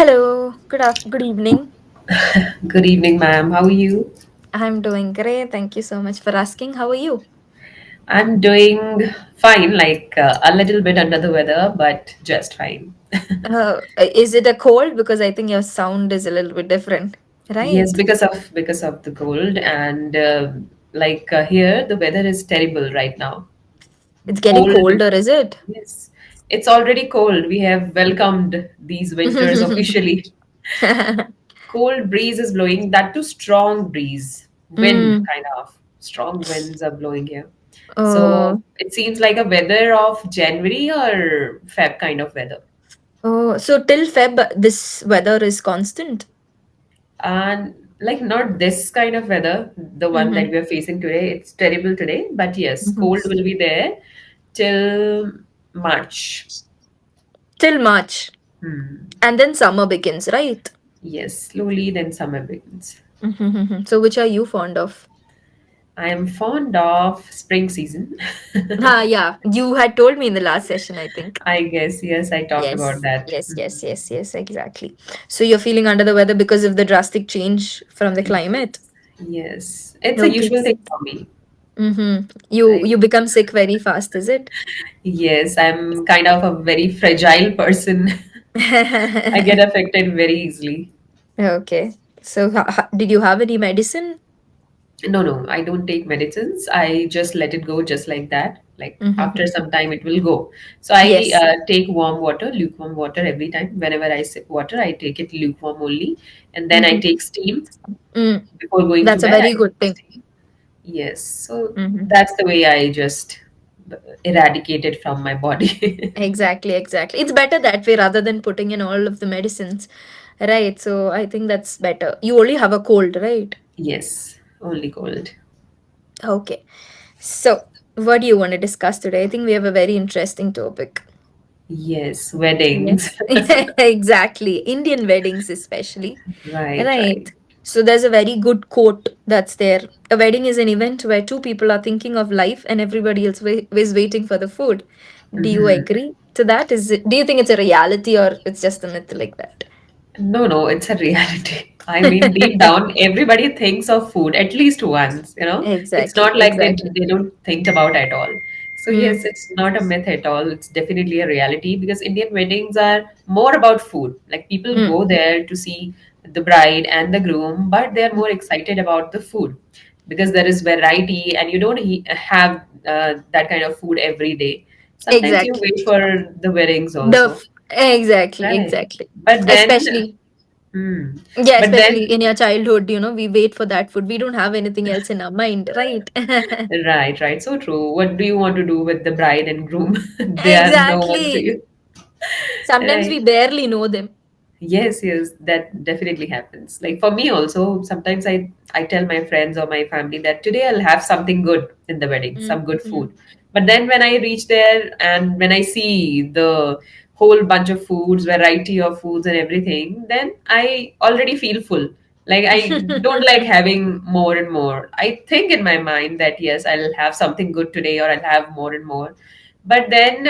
Hello, good evening. Good evening, ma'am. How are you? I'm doing great. Thank you so much for asking. How are you? I'm doing fine, like a little bit under the weather, but just fine. Is it a cold? Because I think your sound is a little bit different, Yes, right? because of the cold and here the weather is terrible right now. It's getting Cold. colder, is it? Yes, it's already cold. We have welcomed these winters officially. Cold breeze is blowing, that too strong breeze. Wind, mm. kind of. Strong winds are blowing here. So Oh, it seems like a weather of January or Feb kind of weather. oh, so till Feb, this weather is constant. And like not this kind of weather, the one that Mm-hmm. we are facing today, it's terrible today. But yes, Mm-hmm. cold will be there till March. Till March, Hmm. and then summer begins, right? Yes, slowly then summer begins. Mm-hmm. So, which are you fond of? I am fond of spring season. Yeah, you had told me in the last session, I think. I guess, yes, I talked about Yes, that. yes, yes, yes, yes, exactly. So you're feeling under the weather because of the drastic change from the climate? Yes, yes. It's a Okay. usual thing for me. Mm-hmm. You Like, become sick very fast, is it? yes, I'm kind of a very fragile person. I get affected very easily. Okay. So did you have any medicine? No, no, I don't take medicines. I just let it go just like that. Like after Mm-hmm. some time, it will go. So I Yes. take warm water, lukewarm water every time. Whenever I sip water, I take it lukewarm only. And then I Mm-hmm. take steam. Mm. Before going to That's a bed, I very take good thing. steam. Yes. So Mm-hmm. that's the way I just eradicate it from my body. Exactly, exactly. It's better that way rather than putting in all of the medicines. Right. So I think that's better. You only have a cold, right? Yes, only cold. Okay. So, what do you want to discuss today? I think we have a very interesting topic. Yes, weddings. Yes, exactly. Indian weddings, especially. Right, right. Right. So, there's a very good quote that's there. A wedding is an event where two people are thinking of life and everybody else is waiting for the food. Do you Mhm. agree to that? Do you think it's a reality or it's just a myth like that? No, no, it's a reality. I mean, deep down, everybody thinks of food at least once, you know? It's Exactly, not like exactly. they don't think about at all. So, Mm, yes, it's not a myth at all. It's definitely a reality because Indian weddings are more about food. Like, people mm, go there to see the bride and the groom, but they're more excited about the food because there is variety and you don't have that kind of food every day. Sometimes you exactly. wait for the weddings also, Exactly, right? exactly. But then, Especially hmm. Yeah, But especially then, in your childhood, we wait for that food. We don't have anything else in our mind, right? right, right. So true. What do you want to do with the bride and groom? They are no one to Exactly. you. Sometimes Right. we barely know them. Yes, yes, that definitely happens. Like for me also, sometimes I tell my friends or my family that today I'll have something good in the wedding, Mm, some good mm. food. But then when I reach there and when I see the whole bunch of foods, variety of foods and everything, then I already feel full. Like I don't like having more and more. I think in my mind that yes, I'll have something good today or I'll have more and more. But then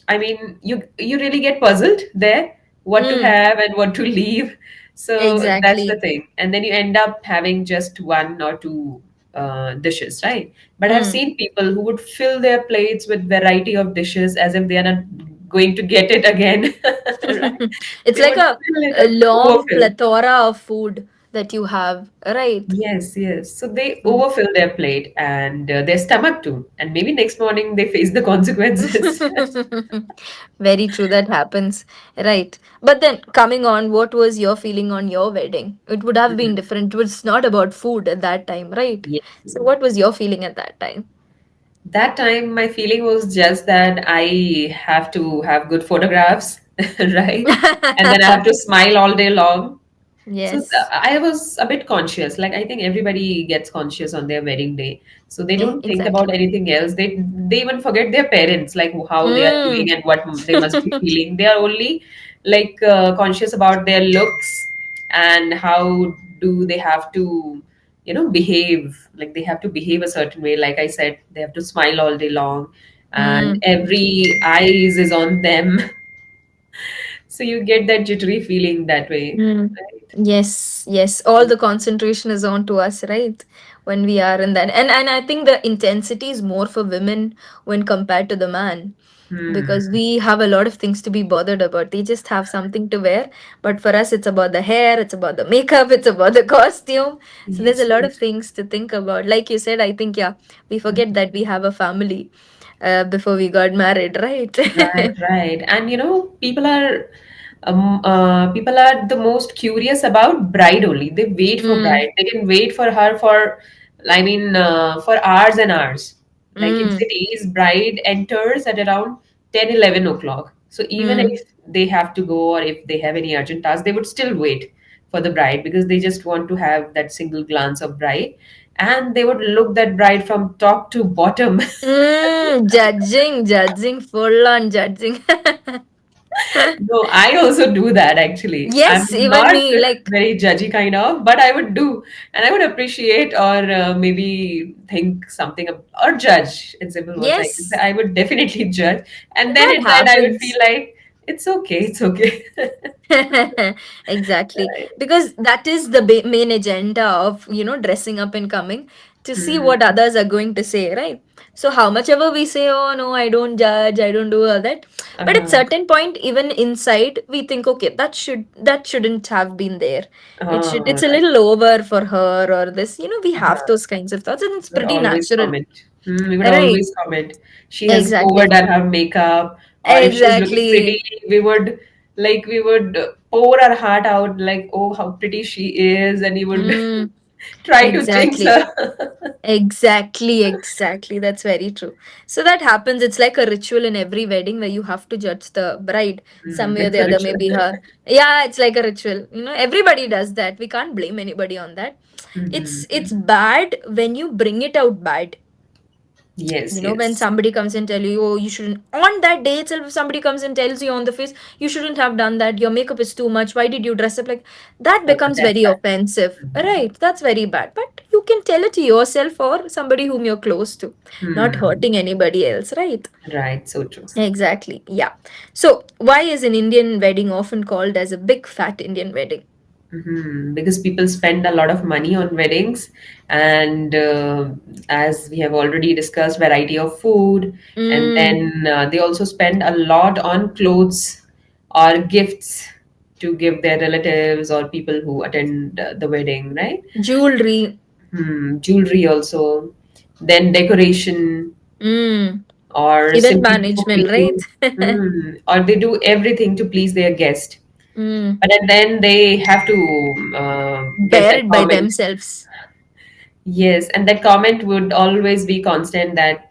I mean, you really get puzzled there what to Mm, have and what to leave. So that's the exactly. thing. And then you end up having just one or two dishes, right? But I've Mm. seen people who would fill their plates with variety of dishes as if they are not going to get it again, right? It's They like would fill it a up, long overfill. plethora of food that you have, right? Yes, yes. So they Mm. overfill their plate and their stomach too. And maybe next morning they face the consequences. Very true, that happens. Right. But then, coming on, what was your feeling on your wedding? It would have been different. It was not about food at that time, right? Yes. So, what was your feeling at that time? That time, my feeling was just that I have to have good photographs, right? And then I have to smile all day long. So Yes. I was a bit conscious. Like I think everybody gets conscious on their wedding day. So they don't think about Exactly. anything else. They even forget their parents, like how they are Mm. doing and what they must be feeling. They are only like conscious about their looks and how do they have to, behave. Like they have to behave a certain way. Like I said, they have to smile all day long, and Mm. every eyes is on them. So you get that jittery feeling that way, Mm. right? Yes, yes. All the concentration is on to us, right? When we are in that. And I think the intensity is more for women when compared to the man. Hmm. Because we have a lot of things to be bothered about. They just have something to wear. But for us, it's about the hair, it's about the makeup, it's about the costume. So there's a Yes, lot of yes. things to think about. Like you said, I think, yeah, we forget that we have a family before we got married, right? Right, right. And people are the most curious about bride only. They wait for Mm, bride. They can wait for her for, for hours and hours. Like in mm, cities, bride enters at around 10, 11 o'clock. So even mm. if they have to go or if they have any urgent task, they would still wait for the bride because they just want to have that single glance of bride. And they would look that bride from top to bottom. Judging, full on judging. No, I also do that actually. I'm Yes, even not me. Like, very judgy kind of, but I would do, and I would appreciate or maybe think something or judge in simple words. I can say yes, I would definitely judge, and then that in the end, I would feel happens. like it's okay, it's okay. Exactly. Right. Because that is the main agenda of, dressing up and coming to see Hmm. what others are going to say, right? So how much ever we say, oh no, I don't judge, I don't do all that. But at Uh-huh. certain point, even inside, we think, okay, that shouldn't have been there. Oh, It's a right. little over for her or this, we have Uh-huh. those kinds of thoughts, and it's We would pretty always natural. comment. We would Right. always comment. She has Exactly. overdone her makeup, or if she's looking pretty, Exactly. we would pour our heart out, like, oh, how pretty she is, and you would Mm, try to jinx exactly. her. Exactly. That's very true. So that happens. It's like a ritual in every wedding where you have to judge the bride some way or It's the a other. ritual. Maybe her. Yeah, it's like a ritual. Everybody does that. We can't blame anybody on that. It's Mhm. bad when you bring it out bad. Yes, When yes. somebody comes and tell you, oh, you shouldn't, on that day itself, if somebody comes and tells you on the face, you shouldn't have done that, your makeup is too much, why did you dress up like that, becomes That's very bad. offensive, Mhm. right? That's very bad. But you can tell it to yourself or somebody whom you're close to, not Hmm. hurting anybody else, right? Right, so true. Exactly. Yeah. So why is an Indian wedding often called as a big fat Indian wedding? Because people spend a lot of money on weddings, and as we have already discussed, variety of food, and Mm, then they also spend a lot on clothes or gifts to give their relatives or people who attend the wedding, right? jewelry. Jewelry also, then decoration, Mm, or event simply management, right? cooking. Or they do everything to please their guest, Mm, but then they have to get bear that it by comment. themselves. Yes, and that comment would always be constant that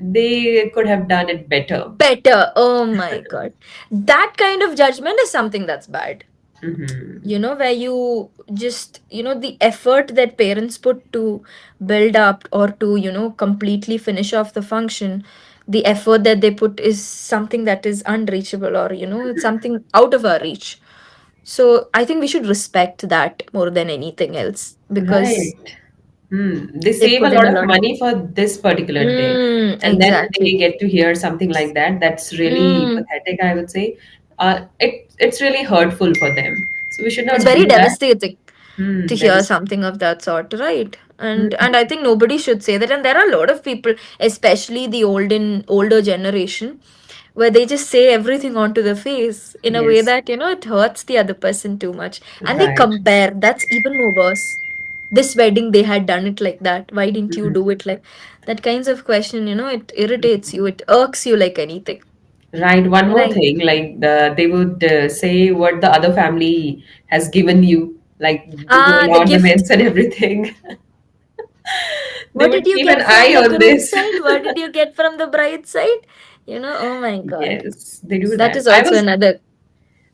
they could have done it better. Better. Oh my God. That kind of judgment is something that's bad. Hmm. Where you just, the effort that parents put to build up or to, completely finish off the function, the effort that they put is something that is unreachable, or, it's something out of our reach. So I think we should respect that more than anything else because Right. They they save a put in lot a of lot of. money for this particular day, and then they Exactly. get to hear something like that. That's really Mm. pathetic, I would say. It's really hurtful for them. So we should It's not very do that. devastating to That hear is. something of that sort, right? And Hmm. I think nobody should say that. And there are a lot of people, especially the older generation, where they just say everything onto the face in a way Yes. that it hurts the other person too much, and they Right. compare. That's even more worse. This wedding, they had done it like that, why didn't you do Mhm. it like that? Kinds of question, it irritates you, it irks you like anything, Right. One more right? thing, like they would say what the other family has given you, like the Ah, gold the gift. ornaments and everything. They What would did you keep an get from eye the on groom's this. side? What did you get from the bride's side? Oh my God. Yes, they do That that. is also another.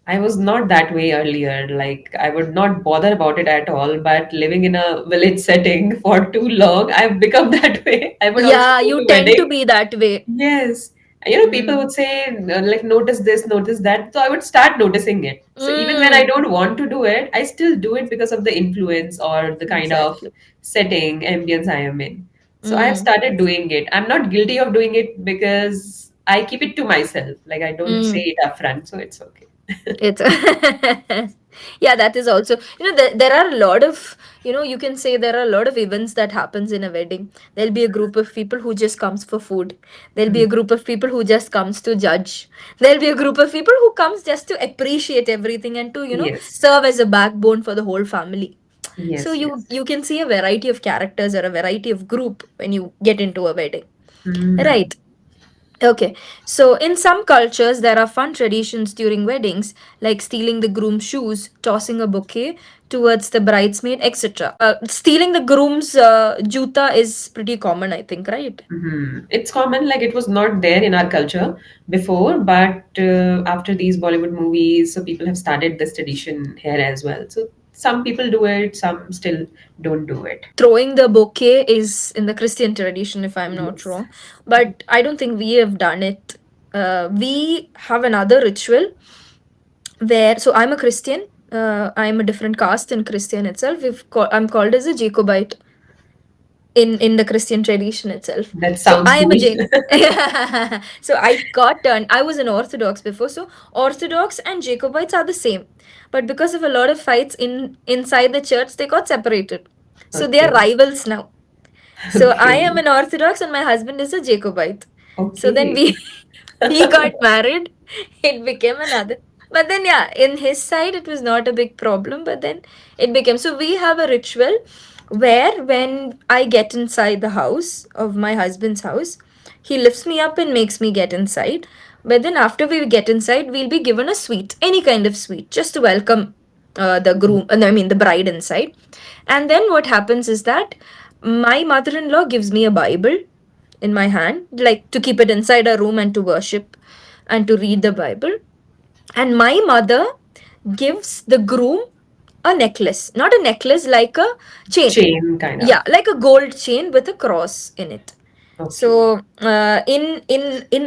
I was not that way earlier. Like I would not bother about it at all. But living in a village setting for too long, I've become that way. I would also Yeah, go you to tend to wedding. be that way. Yes. People Mm. would say, like, notice this, notice that. So I would start noticing it. So even when I Mm. don't want to do it, I still do it because of the influence or the kind of Exactly. setting, ambience I am in. So I have Mm. started doing it. I'm not guilty of doing it because I keep it to myself. Like I don't say Mm. it upfront, so it's okay. It's yeah, that is also, there are a lot of, you can say there are a lot of events that happens in a wedding. There'll be a group of people who just comes for food. There'll be a Mm. group of people who just comes to judge. There'll be a group of people who comes just to appreciate everything and to, Yes. serve as a backbone for the whole family. So Yes. Yes. you can see a variety of characters or a variety of group when you get into a wedding. Mm. Right. Okay, so in some cultures, there are fun traditions during weddings, like stealing the groom's shoes, tossing a bouquet towards the bridesmaid, etc. Stealing the groom's juta is pretty common, I think, right? It's common, like it was not there in our culture before, but after these Bollywood movies, so people have started this tradition here as well. So some people do it, some still don't do it. Throwing the bouquet is in the Christian tradition, if I'm not Yes. wrong, but I don't think we have done it. We have another ritual where, so I'm a Christian. I'm a different caste in Christian itself. I'm called as a Jacobite in the Christian tradition itself. That So sounds I am cool. a so I got turned. I was an Orthodox before. So Orthodox and Jacobites are the same, but because of a lot of fights inside the church, they got separated. So they are Okay. rivals now. So I Okay. am an Orthodox and my husband is a Jacobite. So then Okay. we got married. It became another. But then yeah, in his side it was not a big problem. But then it became, so we have a ritual where when I get inside the house of my husband's house, he lifts me up and makes me get inside. But then after we get inside, we'll be given a sweet, any kind of sweet, just to welcome the groom, I mean the bride inside. And then what happens is that my mother-in-law gives me a Bible in my hand, like to keep it inside a room and to worship and to read the Bible. And my mother gives the groom a necklace, not a necklace, like a chain. Chain kind of. Yeah, like a gold chain with a cross in it. Okay. So in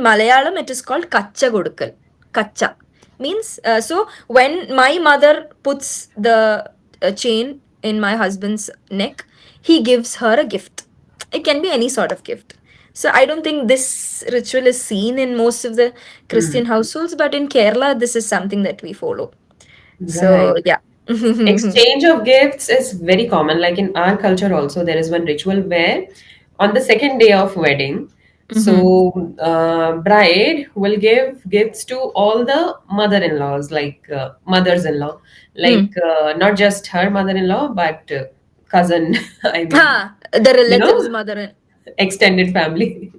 Malayalam, it is called kacha kodukal. Kacha means, so when my mother puts the chain in my husband's neck, he gives her a gift. It can be any sort of gift. So I don't think this ritual is seen in most of the Hmm. Christian households, but in Kerala, this is something that we follow. So Right. yeah. Exchange of gifts is very common. Like in our culture, also, there is one ritual where on the second day of wedding, Mm-hmm. so bride will give gifts to all the mother-in-laws, like mothers-in-law, like not just her mother-in-law, but cousin, I mean, The you relative's know, mother. And extended family.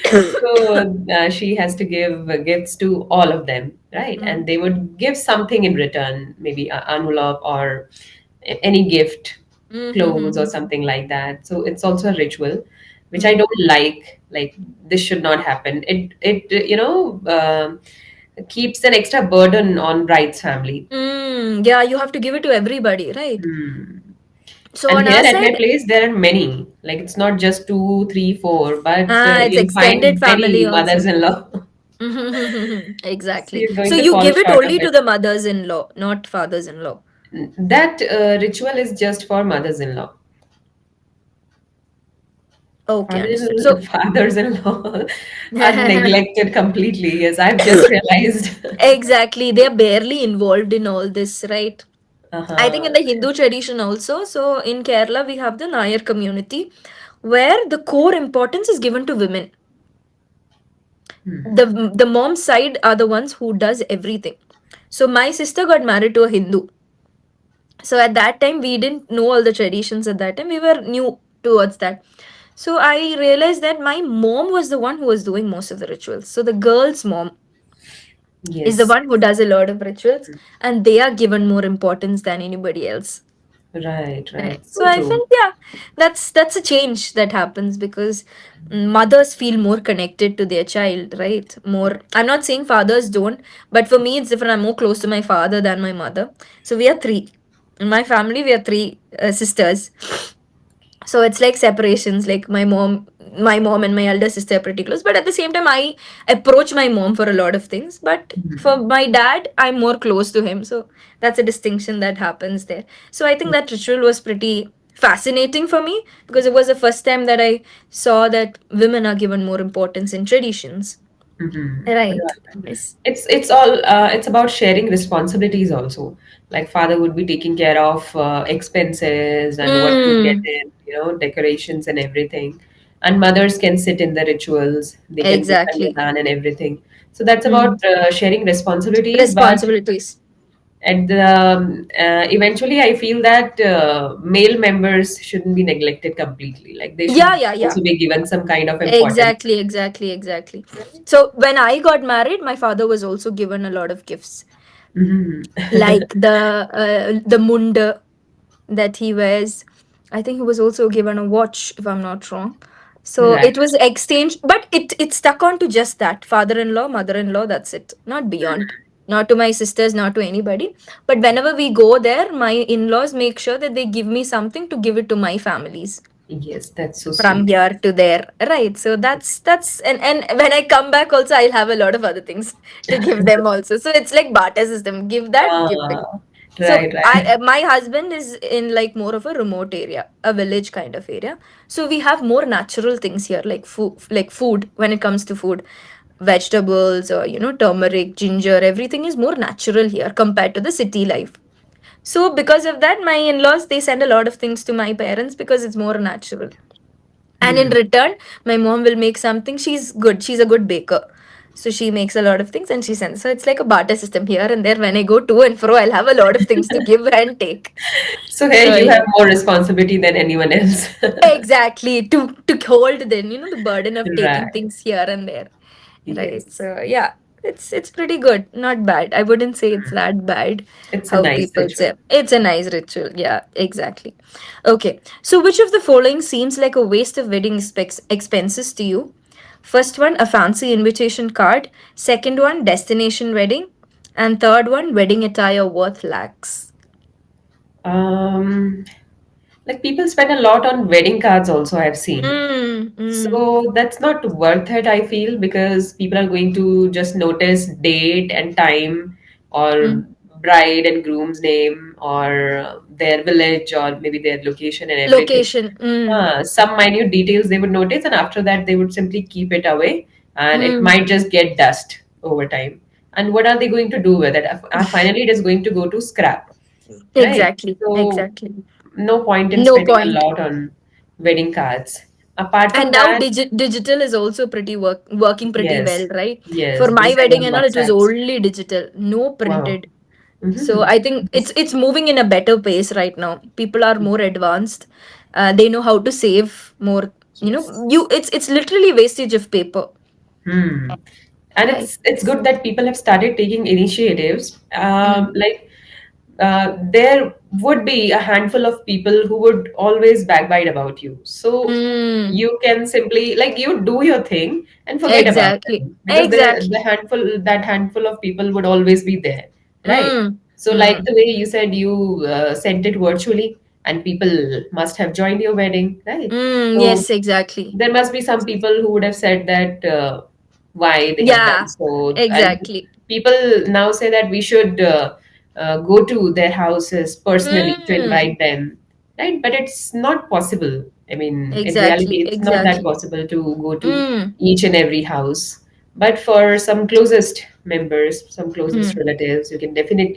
So she has to give gifts to all of them, right? And Mm. they would give something in return, maybe an envelope or any gift, clothes or Mm-hmm. something like that. So it's also a ritual, which I Mm. don't like. Like this should not happen. It keeps an extra burden on bride's family. Mm. Yeah, you have to give it to everybody, right? Hmm. So And on here our at my side, place, there are many. Like it's not just two, three, four, but it's you'll extended find family many also. mothers-in-law. So Exactly. you're So going to you fall give it short of only to it. the mothers-in-law, not fathers-in-law. That ritual is just for mothers-in-law. Okay, understood. Fathers, So fathers-in-law are neglected completely. Yes, I've just realized. exactly, they are barely involved in all this, right? I think in Uh-huh. the Hindu tradition also. So in Kerala, we have the Nayar community where the core importance is given to women. Hmm. The mom's side are the ones who does everything. So my sister got married to a Hindu. So at that time we didn't know all the traditions. At that time we were new towards that. So I realized that my mom was the one who was doing most of the rituals. So the girl's mom is the Yes. one who does a lot of rituals, and they are given more importance than anybody else. Right, Right. right. So So I true. think yeah, that's a change that happens because mothers feel more connected to their child, right? More. I'm not saying fathers don't, but for me it's different. I'm more close to my father than my mother. So we are three. In my family, we are three sisters. So it's like separations. Like my mom and my elder sister are pretty close, but at the same time, I approach my mom for a lot of things. But for my dad, I'm more close to him. So that's a distinction that happens there. So I think that ritual was pretty fascinating for me because it was the first time that I saw that women are given more importance in traditions. Mm-hmm. Right. Right. Yes. It's all it's about sharing responsibilities also. Like father would be taking care of expenses and what to get Mm, in, decorations and everything. And mothers can sit in the rituals. They can do exactly. kanyadan and everything. So that's about Mm. sharing responsibilities. But Responsibilities. at the eventually, I feel that male members shouldn't be neglected completely. Like they Yeah, should yeah, yeah. also be given some kind of importance. Exactly, exactly, exactly. So when I got married, my father was also given a lot of gifts, Mhm. like the munda that he wears. I think he was also given a watch, if I'm not wrong. So Right. it was exchanged, but it stuck on to just that father-in-law, mother-in-law. That's it, not beyond. Not to my sisters, not to anybody. But whenever we go there, my in-laws make sure that they give me something to give it to my families Yes, that's so from sweet. here to there, right? So that's and when I come back also, I'll have a lot of other things to give them also. So it's like barter system, give that, give it. Ah, So right, right. my husband is in like more of a remote area, a village kind of area. So we have more natural things here, like food. When it comes to food, vegetables or turmeric, ginger, everything is more natural here compared to the city life. So because of that, my in-laws, they send a lot of things to my parents because it's more natural. And in Hmm. return, my mom will make something. She's good. She's a good baker. So she makes a lot of things and she sends. So it's like a barter system here and there. When I go to and fro, I'll have a lot of things to give and take. So here So you have yeah. more responsibility than anyone else. Exactly. To hold then, the burden of taking Right. things here and there. Right. Yes. So yeah, it's pretty good. Not bad. I wouldn't say it's that bad. It's a How nice people ritual. say it's a nice ritual. Yeah, exactly. Okay. So which of the following seems like a waste of wedding expenses to you? First one, a fancy invitation card. Second one, destination wedding. And third one, wedding attire worth lakhs. Um, like people spend a lot on wedding cards also, I've seen. Mm, mm, So that's not worth it, I feel, because people are going to just notice date and time or mm. bride and groom's name or their village or maybe their location and everything. Location. Mm, Some minute details they would notice, and after that, they would simply keep it away, and it mm. might just get dust over time. And what are they going to do with it? Finally, it is going to go to scrap, right? Exactly. So Exactly. no point in No spending a point. lot on wedding cards. Apart And from now that, digital is also pretty working pretty well, yes, right? For yes, they my send wedding on and all, it was WhatsApps. only digital, no Wow. printed. So Hmm. I think it's moving in a better pace right now. People are more advanced. They know how to save more. Yes. It's literally wastage of paper, Hmm. And right? it's good that people have started taking initiatives. Mm. Like there would be a handful of people who would always backbite about you. So Mm. you can simply like you do your thing and forget about Exactly. them because the Exactly. handful that handful of people would always be there, right? Mm. So like Mm. the way you said you sent it virtually and people must have joined your wedding, right? Mm. So Yes, exactly. there must be some people who would have said that why they have done Yeah, so, and exactly. people now say that we should go to their houses personally to Mm. invite them, right? But it's not possible. I mean, in reality Exactly. it's not that Exactly. possible to go to Mm. each and every house. But for some closest members, some closest Mm. relatives,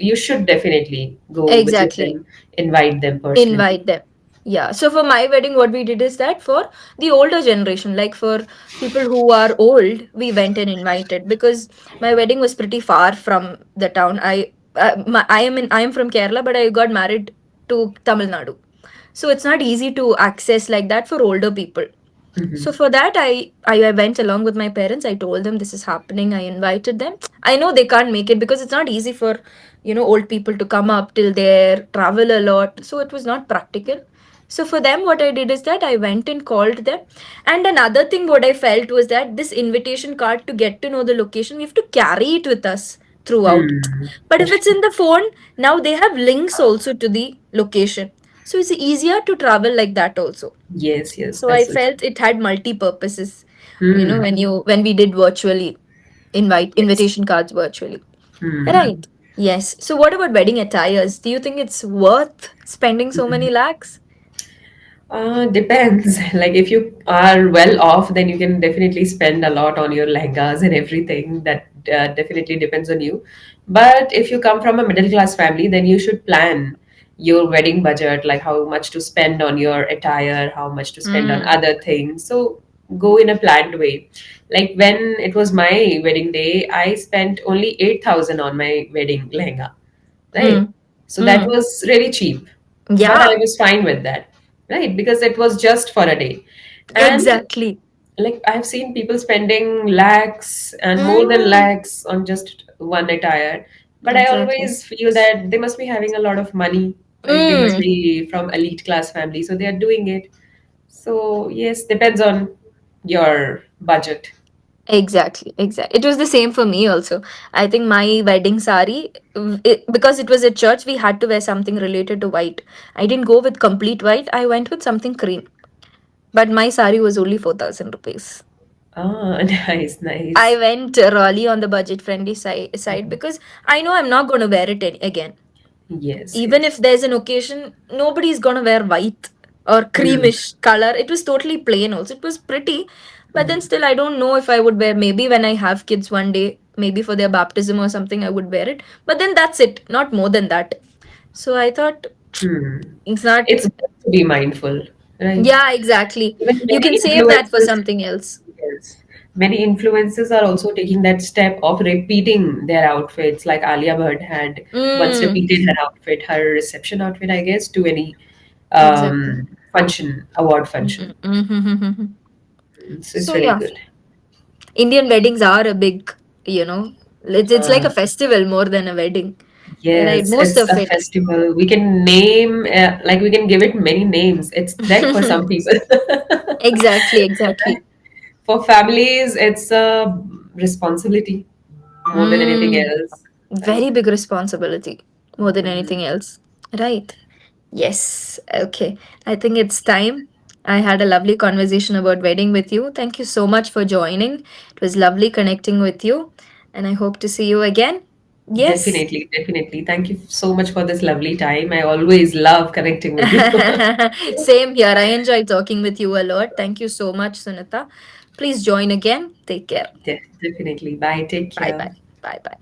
you should definitely go visit Exactly. them, invite them personally. Invite them. Yeah. So for my wedding, what we did is that for the older generation, like for people who are old, we went and invited because my wedding was pretty far from the town. I am from Kerala, but I got married to Tamil Nadu. So it's not easy to access like that for older people. So Mhm. for that, I went along with my parents. I told them this is happening. I invited them. I know they can't make it because it's not easy for old people to come up till there, travel a lot. So it was not practical. So for them, what I did is that I went and called them. And another thing, what I felt was that this invitation card to get to know the location, we have to carry it with us throughout. Hmm. But if it's in the phone, now they have links also to the location. So it's easier to travel like that also. Yes, yes, So I that's so felt it had multi purposes, Hmm. when we did virtually Yes. invitation cards virtually. Hmm. Right. Yes. So what about wedding attires? Do you think it's worth spending so many lakhs? Depends. Like if you are well off, then you can definitely spend a lot on your lehengas and everything. That definitely depends on you. But if you come from a middle class family, then you should plan your wedding budget, like how much to spend on your attire, how much to spend on Mm. other things. So go in a planned way. Like when it was my wedding day, I spent only 8,000 on my wedding lehenga, right? Mm. So that Mm. was really cheap, but I Yeah, was fine with that, right? Because it was just for a day. And exactly. like I've seen people spending lakhs and more than Mm. lakhs on just one attire. But I Exactly. always feel that they must be having a lot of money, right? They must Mm. be from elite class family, so they are doing it. So yes, depends on your budget. Exactly, exactly. It was the same for me also. I think my wedding sari, because it was at church, we had to wear something related to white. I didn't go with complete white. I went with something cream. But my sari was only 4,000 rupees. Ah, nice, I nice. went Raleigh on the budget friendly side because I know I'm not going to wear it again. Yes, Even yes. if there's an occasion, nobody's gonna wear white or Hmm. creamish color. It was totally plain also. It was pretty, but then Hmm. still I don't know if I would wear, maybe when I have kids one day, maybe for their baptism or something, I would wear it. But then that's it, not more than that. So I thought Hmm. it's not. It's good to be mindful, right? Yeah, exactly. Even You can many save that for influencers, something else. yes, many influencers are also taking that step of repeating their outfits. Like Alia Bhatt had once Mm, repeated her outfit, her reception outfit, I guess, to any exactly. function, award Mm, function. mhm. So it's So really yeah, good. Indian weddings are a big, it's like Uh, a festival more than a wedding. Right, yes, most it's of a it. festival. We can name, like, we can give it many names. It's trek for some people. Exactly, exactly. For families, it's a responsibility more than anything Mm, else, very right? big responsibility, more than Mhm. anything else. Right. Yes. Okay. I think it's time. I had a lovely conversation about wedding with you. Thank you so much for joining. It was lovely connecting with you, and I hope to see you again. Yes. Definitely, definitely. Thank you so much for this lovely time. I always love connecting with you. Same here. I enjoyed talking with you a lot. Thank you so much, Sunita. Please join again. Take care. Definitely. Bye. Take Bye care. bye. Bye bye.